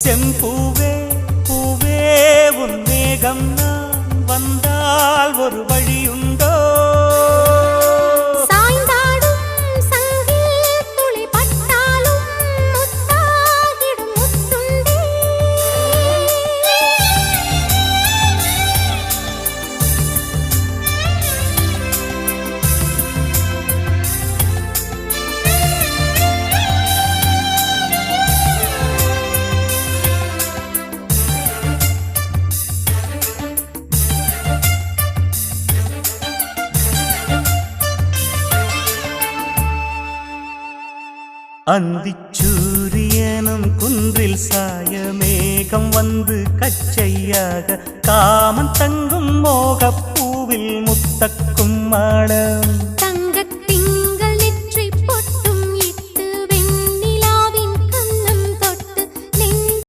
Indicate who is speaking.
Speaker 1: செம்பூவே பூவே உன் மேகம் நான் வந்தால் ஒரு வழியுண்டோ அந்திச்சூரியனும் குன்றில் சாய மேகம் வந்து கச்சையாக காமன் தங்கும் மோகப்பூவில் முத்தக்கும் மாடம்